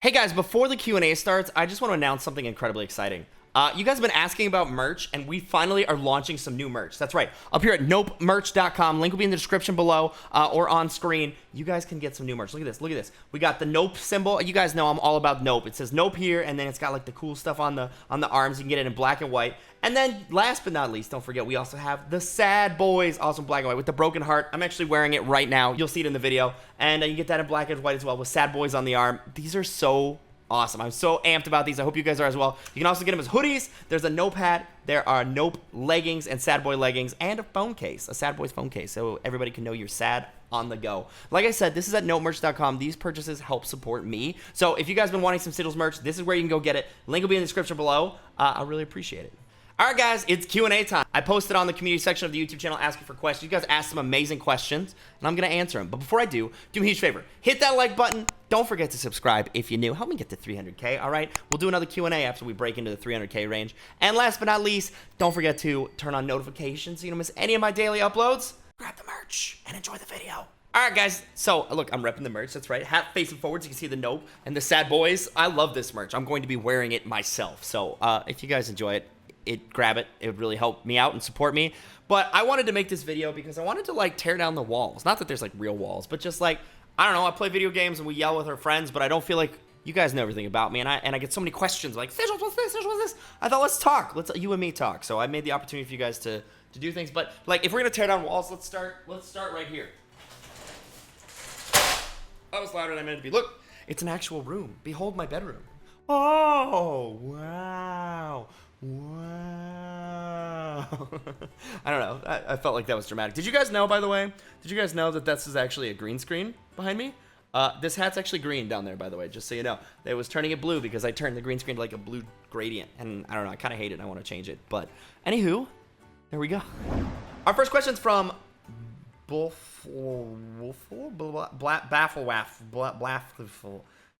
Hey guys, before the Q&A starts, I just want to announce something incredibly exciting. You guys have been asking about merch, and we finally are launching some new merch. That's right. Up here at nopemerch.com. Link will be in the description below or on screen. You guys can get some new merch. Look at this. Look at this. We got the Nope symbol. You guys know I'm all about Nope. It says Nope here, and then it's got like the cool stuff on the arms. You can get it in black and white. And then last but not least, don't forget, we also have the Sad Boys, also in black and white with the broken heart. I'm actually wearing it right now. You'll see it in the video. And you get that in black and white as well with Sad Boys on the arm. These are so awesome. I'm so amped about these. I hope you guys are as well. You can also get them as hoodies. There's a Nope hat. There are Nope leggings and Sad Boy leggings and a phone case, a Sad Boys phone case, so everybody can know you're sad on the go. Like I said, this is at nopemerch.com. These purchases help support me. So if you guys have been wanting some Sigils merch, this is where you can go get it. Link will be in the description below. I really appreciate it. All right, guys, it's Q&A time. I posted on the community section of the YouTube channel asking for questions. You guys asked some amazing questions, and I'm going to answer them. But before I do me a huge favor. Hit that like button. Don't forget to subscribe if you're new. Help me get to 300K, all right? We'll do another Q&A after we break into the 300K range. And last but not least, don't forget to turn on notifications so you don't miss any of my daily uploads. Grab the merch and enjoy the video. All right, guys. So, look, I'm repping the merch. That's right. Hat facing forwards. You can see the Nope and the Sad Boys. I love this merch. I'm going to be wearing it myself. So, if you guys enjoy it, grab it. It would really help me out and support me. But I wanted to make this video because I wanted to, like, tear down the walls. Not that there's, like, real walls, but just, like, I don't know. I play video games and we yell with our friends, but I don't feel like you guys know everything about me. And I get so many questions like, Sigils, what's this? Sigils, what's this? I thought, let's talk. Let's you and me talk. So I made the opportunity for you guys to do things. But, like, if we're going to tear down walls, let's start right here. That was louder than I meant it to be. Look, it's an actual room. Behold my bedroom. Oh, wow. Wow. I don't know. I felt like that was dramatic. Did you guys know, by the way? Did you guys know that this is actually a green screen behind me? This hat's actually green down there, by the way, just so you know. It was turning it blue because I turned the green screen to like a blue gradient. And I don't know. I kind of hate it and I want to change it. But anywho, there we go. Our first question's from Biffle.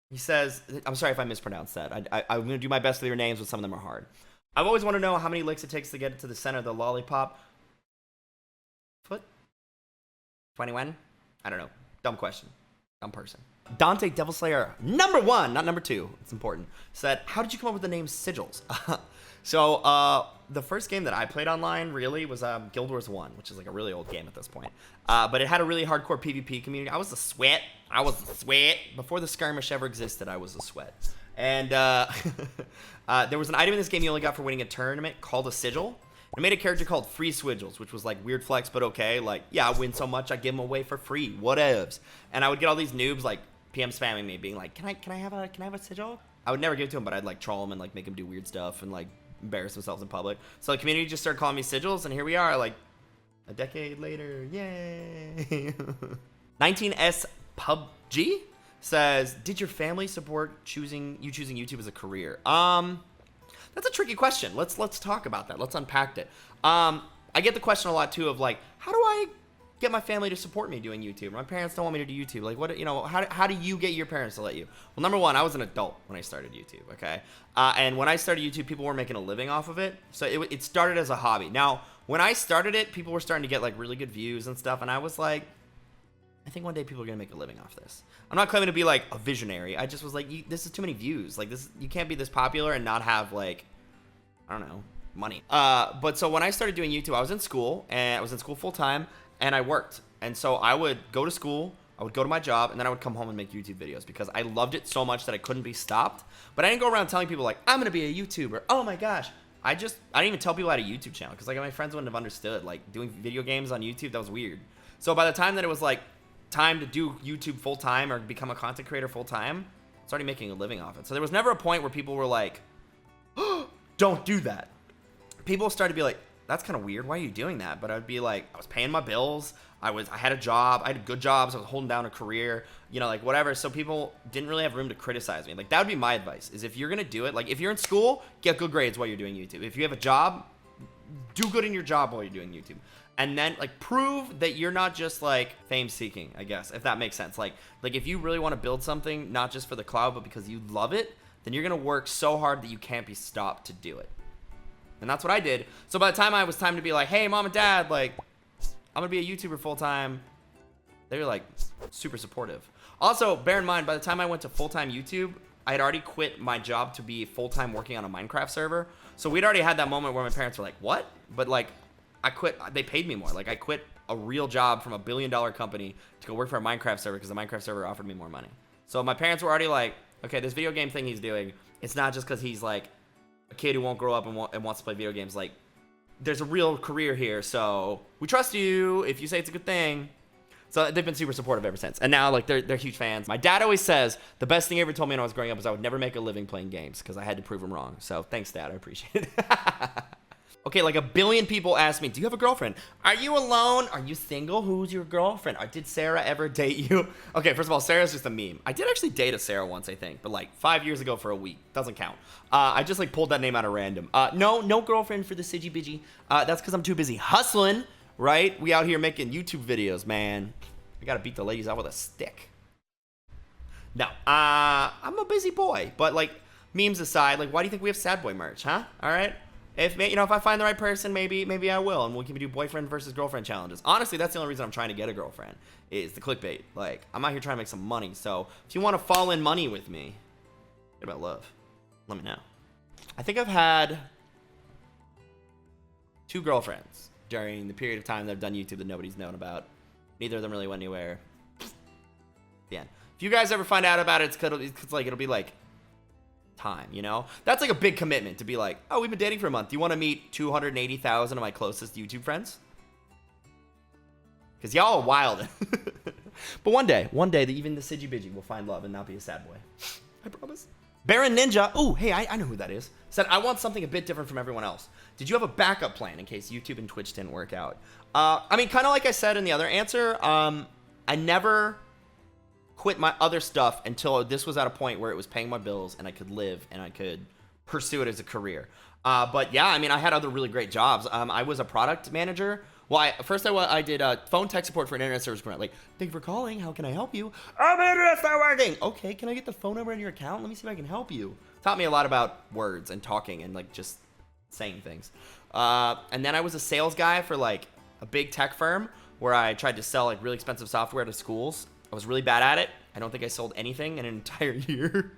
He says, I'm sorry if I mispronounced that. I'm going to do my best with your names, but some of them are hard. I've always wanted to know how many licks it takes to get it to the center of the lollipop. Foot? 21? I don't know. Dumb question. Dumb person. Dante Devil Slayer, #1, not #2. It's important. Said, how did you come up with the name Sigils? So, the first game that I played online, really, was Guild Wars 1, which is like a really old game at this point. But it had a really hardcore PvP community. I was the sweat. Before the skirmish ever existed, I was the sweat. And there was an item in this game you only got for winning a tournament called a Sigil. I made a character called Free Swigils, which was like weird flex, but okay. Like, yeah, I win so much, I give them away for free. Whatevs. And I would get all these noobs like PM spamming me, being like, can I have a Sigil? I would never give it to them, but I'd like troll them and like make them do weird stuff and like embarrass themselves in public. So the community just started calling me Sigils, and here we are, like a decade later. Yay! 19S PUBG says, did your family support choosing YouTube as a career? That's a tricky question. Let's talk about that. Let's unpack it. I get the question a lot too of like, how do I get my family to support me doing YouTube? My parents don't want me to do YouTube. Like, what, you know, how do you get your parents to let you? Well, #1, I was an adult when I started YouTube, okay? And when I started YouTube, people were making a living off of it. So it started as a hobby. Now, when I started it, people were starting to get like really good views and stuff, and I was like, I think one day people are gonna make a living off this. I'm not claiming to be like a visionary. I just was like, this is too many views. Like this, you can't be this popular and not have like, I don't know, money. But so when I started doing YouTube, I was in school full time, and I worked. And so I would go to school, I would go to my job, and then I would come home and make YouTube videos because I loved it so much that I couldn't be stopped. But I didn't go around telling people like, I'm gonna be a YouTuber. Oh my gosh. I didn't even tell people I had a YouTube channel because like my friends wouldn't have understood. Like doing video games on YouTube, that was weird. So by the time that it was like time to do YouTube full time or become a content creator full time, I started making a living off it. So there was never a point where people were like, oh, don't do that. People started to be like, that's kind of weird. Why are you doing that? But I'd be like, I was paying my bills. I had a job. I had good jobs. I was holding down a career, you know, like whatever. So people didn't really have room to criticize me. Like that would be my advice is if you're going to do it, like if you're in school, get good grades while you're doing YouTube. If you have a job, do good in your job while you're doing YouTube. And then like prove that you're not just like fame seeking, I guess, if that makes sense. Like if you really want to build something, not just for the cloud, but because you love it, then you're going to work so hard that you can't be stopped to do it. And that's what I did. So by the time I was time to be like, hey, mom and dad, like, I'm going to be a YouTuber full time, they were like super supportive. Also, bear in mind, by the time I went to full-time YouTube, I had already quit my job to be full-time working on a Minecraft server. So we'd already had that moment where my parents were like, what? But like, I quit, they paid me more. Like I quit a real job from a $1 billion company to go work for a Minecraft server because the Minecraft server offered me more money. So my parents were already like, okay, this video game thing he's doing, it's not just because he's like a kid who won't grow up and wants to play video games. Like, there's a real career here, so we trust you if you say it's a good thing. So they've been super supportive ever since. And now, like, they're huge fans. My dad always says the best thing he ever told me when I was growing up was I would never make a living playing games because I had to prove him wrong. So thanks, Dad. I appreciate it. Okay, like 1 billion people ask me, do you have a girlfriend? Are you alone? Are you single? Who's your girlfriend? Or did Sarah ever date you? Okay, first of all, Sarah's just a meme. I did actually date a Sarah once, I think, but like 5 years ago for a week. Doesn't count. I just like pulled that name out of random. No girlfriend for the Siggy Bidgy. That's because I'm too busy hustling, right? We out here making YouTube videos, man. I gotta beat the ladies out with a stick. No, I'm a busy boy, but like memes aside, like why do you think we have sad boy merch, huh? All right. If I find the right person, maybe I will, and we can do boyfriend versus girlfriend challenges. Honestly, that's the only reason I'm trying to get a girlfriend is the clickbait. Like, I'm out here trying to make some money. So if you want to fall in money with me, what about love? Let me know. I think I've had 2 girlfriends during the period of time that I've done YouTube that nobody's known about. Neither of them really went anywhere. The end. If you guys ever find out about it, it'll be like time, you know? That's like a big commitment to be like, oh, we've been dating for a month. Do you want to meet 280,000 of my closest YouTube friends? Because y'all are wild. But one day, even the Siggy Bidgy will find love and not be a sad boy. I promise. Baron Ninja, ooh, hey, I know who that is, said, I want something a bit different from everyone else. Did you have a backup plan in case YouTube and Twitch didn't work out? I mean, kind of like I said in the other answer, I never quit my other stuff until this was at a point where it was paying my bills and I could live and I could pursue it as a career. But yeah, I mean, I had other really great jobs. I was a product manager. Well, first I did phone tech support for an internet service provider. Like, thank you for calling. How can I help you? Oh, my internet's not working. Okay, can I get the phone number in your account? Let me see if I can help you. Taught me a lot about words and talking and like just saying things. And then I was a sales guy for like a big tech firm where I tried to sell like really expensive software to schools. I was really bad at it. I don't think I sold anything in an entire year.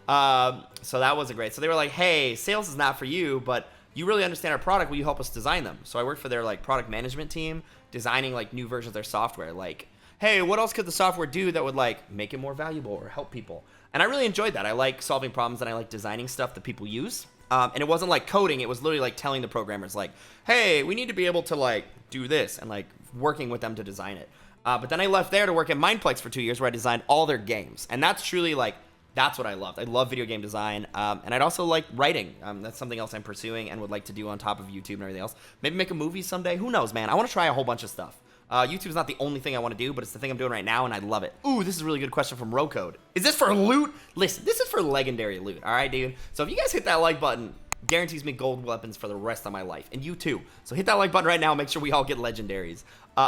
So that wasn't great. So they were like, hey, sales is not for you, but you really understand our product. Will you help us design them? So I worked for their like product management team, designing like new versions of their software. Like, hey, what else could the software do that would like make it more valuable or help people? And I really enjoyed that. I like solving problems and I like designing stuff that people use. And it wasn't like coding. It was literally like telling the programmers like, hey, we need to be able to like do this and like working with them to design it. But then I left there to work at Mindplex for 2 years where I designed all their games. And that's truly like, that's what I loved. I love video game design. And I'd also like writing. That's something else I'm pursuing and would like to do on top of YouTube and everything else. Maybe make a movie someday. Who knows, man? I want to try a whole bunch of stuff. YouTube's not the only thing I want to do, but it's the thing I'm doing right now, and I love it. Ooh, this is a really good question from Rocode. Is this for loot? Listen, this is for legendary loot, all right, dude? So if you guys hit that like button, guarantees me gold weapons for the rest of my life, and you too. So hit that like button right now, make sure we all get legendaries.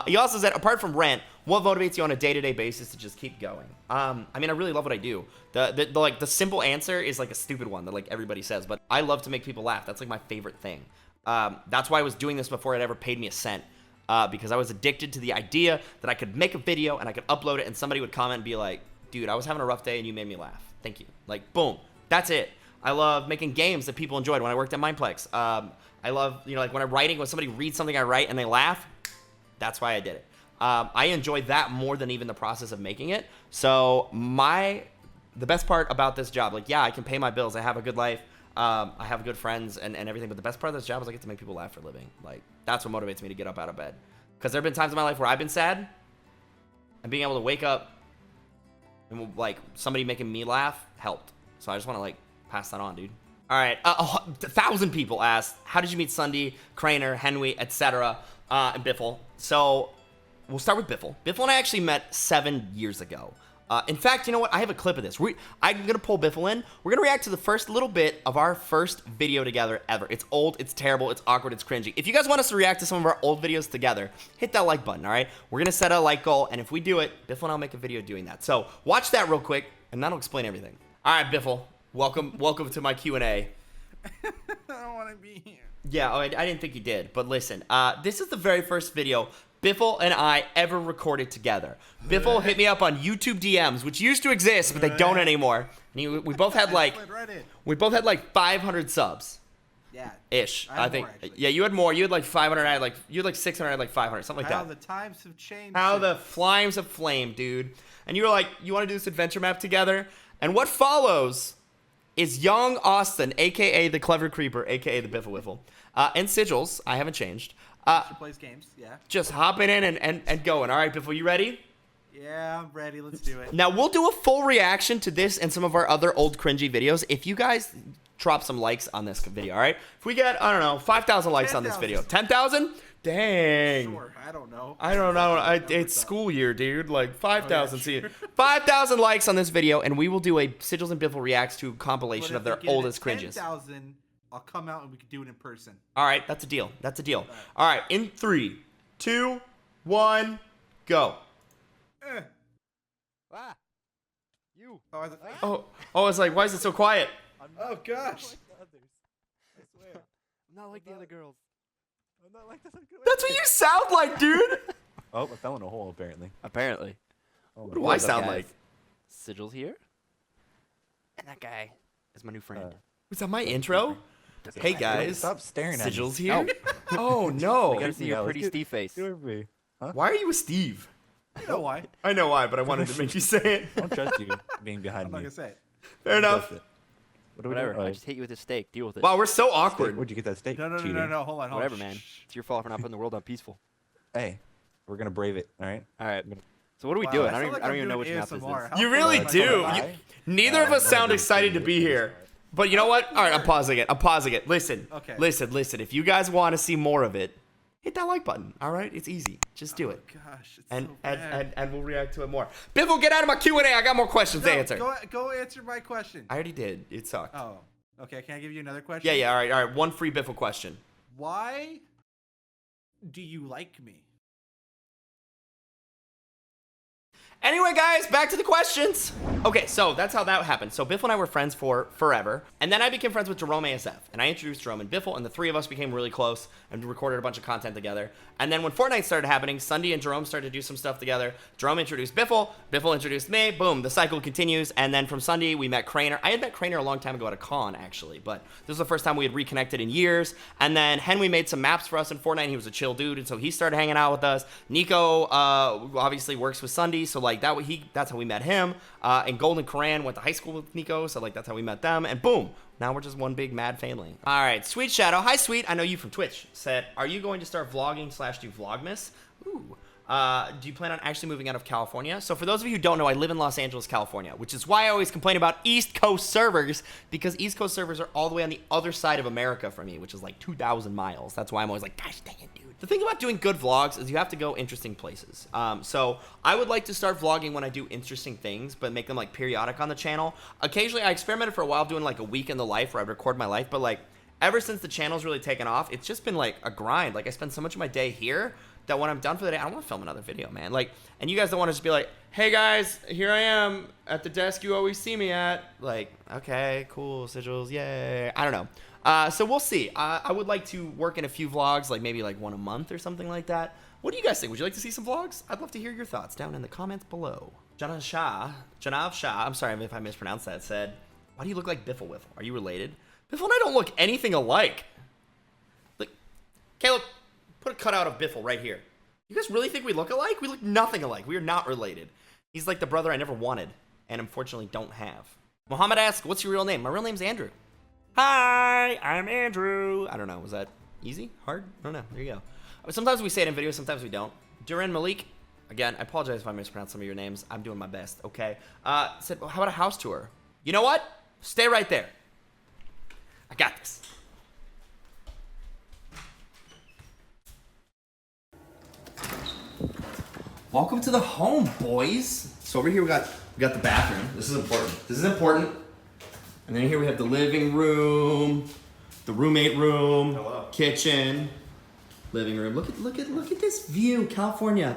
He also said, apart from rent, what motivates you on a day-to-day basis to just keep going? I mean, I really love what I do. The simple answer is like a stupid one that like everybody says, but I love to make people laugh. That's like my favorite thing. That's why I was doing this before it ever paid me a cent. Because I was addicted to the idea that I could make a video and I could upload it and somebody would comment and be like, dude, I was having a rough day and you made me laugh. Thank you. Like, boom. That's it. I love making games that people enjoyed when I worked at Mindplex. I love, like when I'm writing, when somebody reads something I write and they laugh, that's why I did it. I enjoy that more than even the process of making it. So the best part about this job, like, yeah, I can pay my bills. I have a good life. I have good friends and everything, but the best part of this job is I get to make people laugh for a living. Like, that's what motivates me to get up out of bed. Because there have been times in my life where I've been sad, and being able to wake up and, like, somebody making me laugh helped. So I just want to, like, pass that on, dude. All right, 1,000 people asked, how did you meet Sunday, Craner, Henry, etc., and Biffle? So we'll start with Biffle. Biffle and I actually met 7 years ago. In fact, you know what? I have a clip of this. I'm going to pull Biffle in. We're going to react to the first little bit of our first video together ever. It's old, it's terrible, it's awkward, it's cringy. If you guys want us to react to some of our old videos together, hit that like button, all right? We're going to set a like goal, and if we do it, Biffle and I'll make a video doing that. So watch that real quick, and that'll explain everything. All right, Biffle, welcome to my Q&A. I don't want to be here. Yeah, I didn't think you did, but listen. This is the very first video Biffle and I ever recorded together. Biffle hit me up on YouTube DMs, which used to exist, but they don't anymore. And we both had like 500 subs. Yeah. Ish, I think. More, yeah, you had more. You had like 500. You had like 600. I had like 500. Something like that. How the times have changed. How the flames have flamed, dude. And you were like, you want to do this adventure map together? And what follows is young Austin, a.k.a. the Clever Creeper, a.k.a. the Biffle Wiffle, and Sigils. I haven't changed. She plays games, yeah. Just hopping in and going. All right, Biffle, you ready? Yeah, I'm ready. Let's do it. Now, we'll do a full reaction to this and some of our other old cringy videos if you guys drop some likes on this video, all right? If we get, I don't know, 5,000 likes 10, on this video. 10,000? Dang. Sure, I don't know. It's school year, dude. Like 5,000. Oh, yeah, sure. 5,000 likes on this video, and we will do a Sigils and Biffle reacts to compilation of their oldest cringes. 10,000, I'll come out and we can do it in person. All right, that's a deal. That's a deal. All right, in 3, 2, 1, go. Ah, you. Oh, I was like, why is it so quiet? Oh gosh. I swear. I'm not like the other girls. I'm not like the other girls. That's what you sound like, dude. Oh, I fell in a hole apparently. Apparently. Oh, What do I sound like? Sigils here. And that guy is my new friend. Was that my intro? Hey guys, Stop staring at me. Sigils here. Oh no. I gotta see your pretty Steve face. Get over me. Huh? Why are you with Steve? You know why? I know why, but I wanted to make you say it. I don't trust you being behind I'm not me. gonna say it. Fair enough. What are we Whatever. doing? I just hit you with a steak. Deal with it. Wow, we're so awkward. Where'd you get that steak? No. Hold on. Whatever, man. It's your fault for not putting the world on peaceful. Hey, we're gonna brave it. All right. All right. So what are we doing? I don't even know which map this is. You really do. Neither of us sound excited to be here. But you know what? All right, I'm pausing it. Listen. Okay. Listen. If you guys want to see more of it, hit that like button. All right? It's easy. Just do it. Gosh, it's And so bad. and we'll react to it more. Biffle, get out of my Q&A. I got more questions to answer. Go answer my question. I already did. It sucked. Oh, okay. Can I give you another question? Yeah. All right. One free Biffle question. Why do you like me? Anyway, guys, back to the questions. Okay, so that's how that happened. So Biffle and I were friends for forever, and then I became friends with Jerome ASF, and I introduced Jerome and Biffle, and the three of us became really close and recorded a bunch of content together. And then when Fortnite started happening, Sunday and Jerome started to do some stuff together. Jerome introduced Biffle, Biffle introduced me, boom, the cycle continues. And then from Sunday, we met Craner. I had met Craner a long time ago at a con, actually, but this was the first time we had reconnected in years. And then Henry made some maps for us in Fortnite. He was a chill dude, and so he started hanging out with us. Nico obviously works with Sunday, so like that's how we met him. And Golden Koran went to high school with Nico, so like that's how we met them. And boom, now we're just one big mad family. All right, Sweet Shadow. Hi, Sweet. I know you from Twitch. Said, are you going to start vlogging / do Vlogmas? Ooh. Do you plan on actually moving out of California? So for those of you who don't know, I live in Los Angeles, California, which is why I always complain about East Coast servers, because East Coast servers are all the way on the other side of America from me, which is like 2,000 miles. That's why I'm always like, gosh dang it, dude. The thing about doing good vlogs is you have to go interesting places. So I would like to start vlogging when I do interesting things, but make them like periodic on the channel. Occasionally, I experimented for a while doing like a week in the life where I record my life, but like ever since the channel's really taken off, it's just been like a grind. Like I spend so much of my day here that when I'm done for the day, I don't want to film another video, man. Like, and you guys don't want to just be like, hey guys, here I am at the desk you always see me at. Like, okay, cool, Sigils, yay. I don't know. So we'll see. I would like to work in a few vlogs, like maybe like one a month or something like that. What do you guys think? Would you like to see some vlogs? I'd love to hear your thoughts down in the comments below. Janav Shah, I'm sorry if I mispronounced that, said, why do you look like Biffle Wiffle? Are you related? Biffle and I don't look anything alike. Like, Caleb, put a cutout of Biffle right here. You guys really think we look alike? We look nothing alike. We are not related. He's like the brother I never wanted and unfortunately don't have. Muhammad asks, what's your real name? My real name's Andrew. Hi, I'm Andrew. I don't know. Was that easy? Hard? I don't know. There you go. Sometimes we say it in videos, sometimes we don't. Duran Malik, again, I apologize if I mispronounce some of your names. I'm doing my best, okay? Said, well, how about a house tour? You know what? Stay right there. I got this. Welcome to the home, boys. So over here we got the bathroom. This is important. And then here we have the living room, the roommate room, kitchen, living room. Look at this view, California.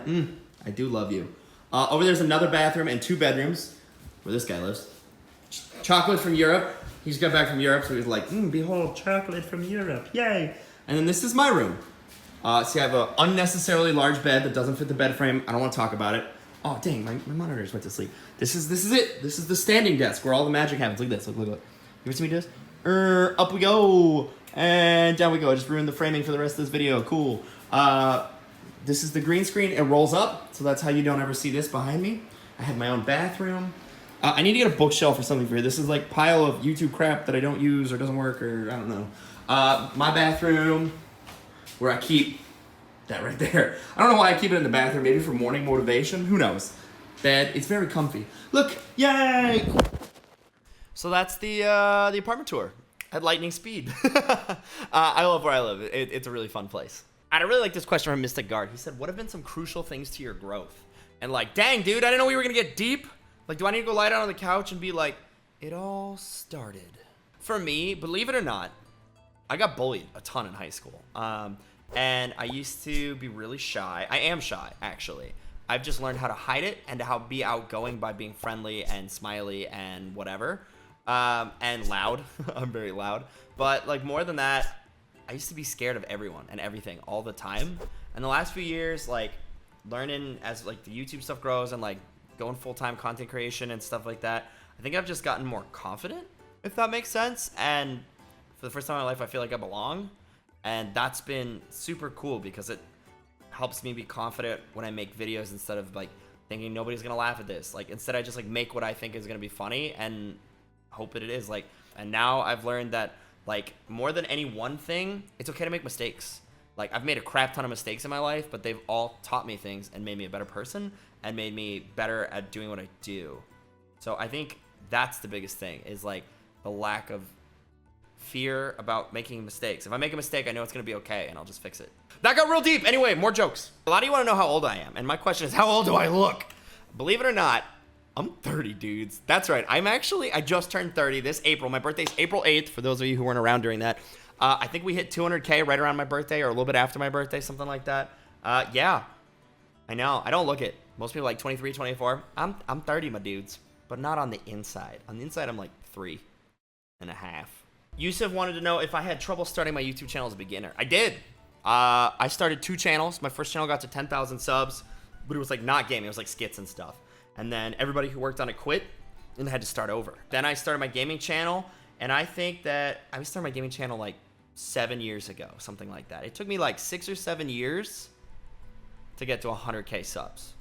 I do love you. Over there's another bathroom and 2 bedrooms where this guy lives. Chocolate from Europe. He just got back from Europe, so he's like, behold, chocolate from Europe, yay. And then this is my room. See, I have an unnecessarily large bed that doesn't fit the bed frame. I don't want to talk about it. Oh, dang, my monitors went to sleep. This is it. This is the standing desk where all the magic happens. Look at this. Look. You ever see me do this? Up we go. And down we go. I just ruined the framing for the rest of this video. Cool. This is the green screen. It rolls up, so that's how you don't ever see this behind me. I have my own bathroom. I need to get a bookshelf or something for here. This is like pile of YouTube crap that I don't use or doesn't work or I don't know. My bathroom, where I keep that right there. I don't know why I keep it in the bathroom. Maybe for morning motivation. Who knows? Bed. It's very comfy. Look, yay! So that's the apartment tour at lightning speed. I love where I live. It's a really fun place. And I really like this question from Mystic Guard. He said, "What have been some crucial things to your growth?" And like, dang, dude, I didn't know we were gonna get deep. Like, do I need to go lie down on the couch and be like, it all started? For me, believe it or not, I got bullied a ton in high school. And I used to be really shy. I am shy, actually. I've just learned how to hide it and how to be outgoing by being friendly and smiley and whatever. And loud. I'm very loud. But, like, more than that, I used to be scared of everyone and everything all the time. And the last few years, like, learning as, like, the YouTube stuff grows and, like, going full-time content creation and stuff like that, I think I've just gotten more confident, if that makes sense. And for the first time in my life, I feel like I belong. And that's been super cool because it helps me be confident when I make videos instead of like thinking nobody's gonna laugh at this. Like instead I just like make what I think is gonna be funny and hope that it is. Like, and now I've learned that like more than any one thing, it's okay to make mistakes. Like I've made a crap ton of mistakes in my life, but they've all taught me things and made me a better person and made me better at doing what I do. So I think that's the biggest thing is like the lack of fear about making mistakes. If I make a mistake, I know it's gonna be okay and I'll just fix it. That got real deep. Anyway, more jokes. A lot of you wanna know how old I am. And my question is, how old do I look? Believe it or not, I'm 30, dudes. That's right. I just turned 30 this April. My birthday's April 8th, for those of you who weren't around during that. I think we hit 200K right around my birthday or a little bit after my birthday, something like that. Yeah, I know. I don't look it. Most people are like 23, 24. I'm 30, my dudes, but not on the inside. On the inside, I'm like 3.5. Yusuf wanted to know if I had trouble starting my YouTube channel as a beginner. I did. I started 2 channels. My first channel got to 10,000 subs, but it was like not gaming. It was like skits and stuff. And then everybody who worked on it quit and had to start over. Then I started my gaming channel, and I think that I started my gaming channel like 7 years ago, something like that. It took me like 6 or 7 years to get to 100K subs.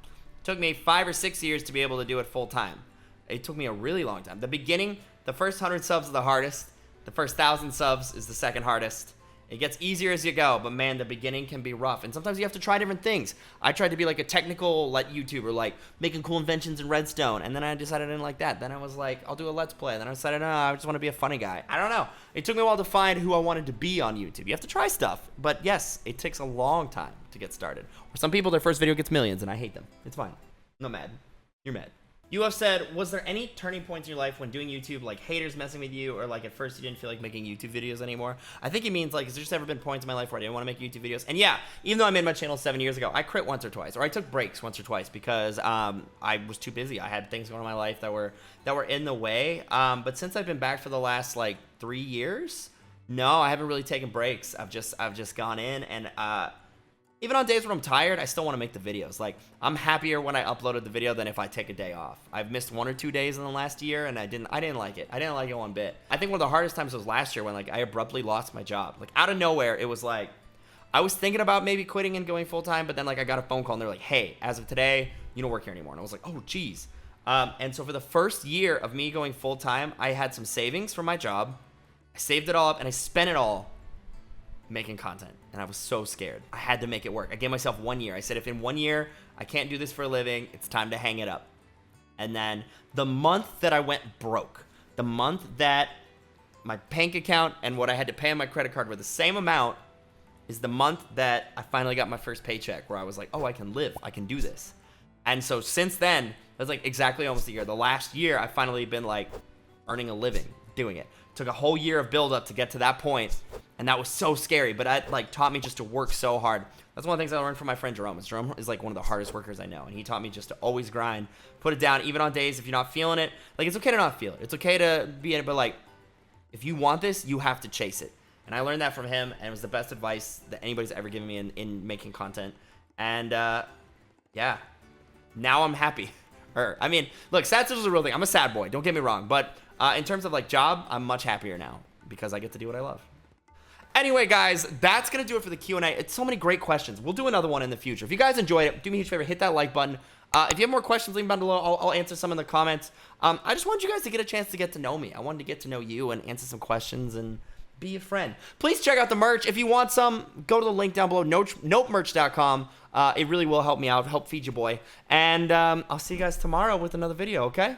It took me 5 or 6 years to be able to do it full time. It took me a really long time. The beginning, the first 100 subs are the hardest. The first 1,000 subs is the second hardest. It gets easier as you go, but man, the beginning can be rough. And sometimes you have to try different things. I tried to be like a technical like YouTuber, like making cool inventions in Redstone. And then I decided I didn't like that. Then I was like, I'll do a Let's Play. And then I decided, no, I just want to be a funny guy. I don't know. It took me a while to find who I wanted to be on YouTube. You have to try stuff. But yes, it takes a long time to get started. For some people, their first video gets millions, and I hate them. It's fine. I'm not mad. You're mad. You have said, was there any turning points in your life when doing YouTube, like haters messing with you, or like at first you didn't feel like making YouTube videos anymore? I think he means like, has there just ever been points in my life where I didn't want to make YouTube videos? And yeah, even though I made my channel 7 years ago, I quit once or twice, or I took breaks once or twice because I was too busy. I had things going on in my life that were in the way. But since I've been back for the last like 3 years, no, I haven't really taken breaks. I've just gone in and even on days when I'm tired, I still want to make the videos. Like, I'm happier when I uploaded the video than if I take a day off. I've missed 1 or 2 days in the last year, and I didn't like it. I didn't like it one bit. I think one of the hardest times was last year when, like, I abruptly lost my job. Like, out of nowhere, it was like, I was thinking about maybe quitting and going full-time, but then, like, I got a phone call, and they're like, hey, as of today, you don't work here anymore. And I was like, oh, geez. And so for the first year of me going full-time, I had some savings from my job. I saved it all up, and I spent it all making content, and I was so scared. I had to make it work. I gave myself 1 year. I said, if in 1 year I can't do this for a living, it's time to hang it up. And then the month that I went broke, the month that my bank account and what I had to pay on my credit card were the same amount, is the month that I finally got my first paycheck, where I was like, oh, I can live, I can do this. And so since then, it was like exactly almost a year. The last year, I've finally been like earning a living doing it. Took a whole year of build up to get to that point, and that was so scary, but it like taught me just to work so hard. That's one of the things I learned from my friend Jerome. Jerome is like one of the hardest workers I know, and he taught me just to always grind, put it down, even on days if you're not feeling it. Like, it's okay to not feel it. It's okay to be in it, but like, if you want this, you have to chase it. And I learned that from him, and it was the best advice that anybody's ever given me in making content. And yeah, now I'm happy. I mean, look, sad Sigils is a real thing. I'm a sad boy, don't get me wrong. But in terms of like job, I'm much happier now because I get to do what I love. Anyway, guys, that's going to do it for the Q&A. It's so many great questions. We'll do another one in the future. If you guys enjoyed it, do me a huge favor, hit that like button. If you have more questions, leave them down below. I'll answer some in the comments. I just want you guys to get a chance to get to know me. I wanted to get to know you and answer some questions and be a friend. Please check out the merch. If you want some, go to the link down below, notemerch.com. It really will help me out, help feed your boy. And I'll see you guys tomorrow with another video, okay?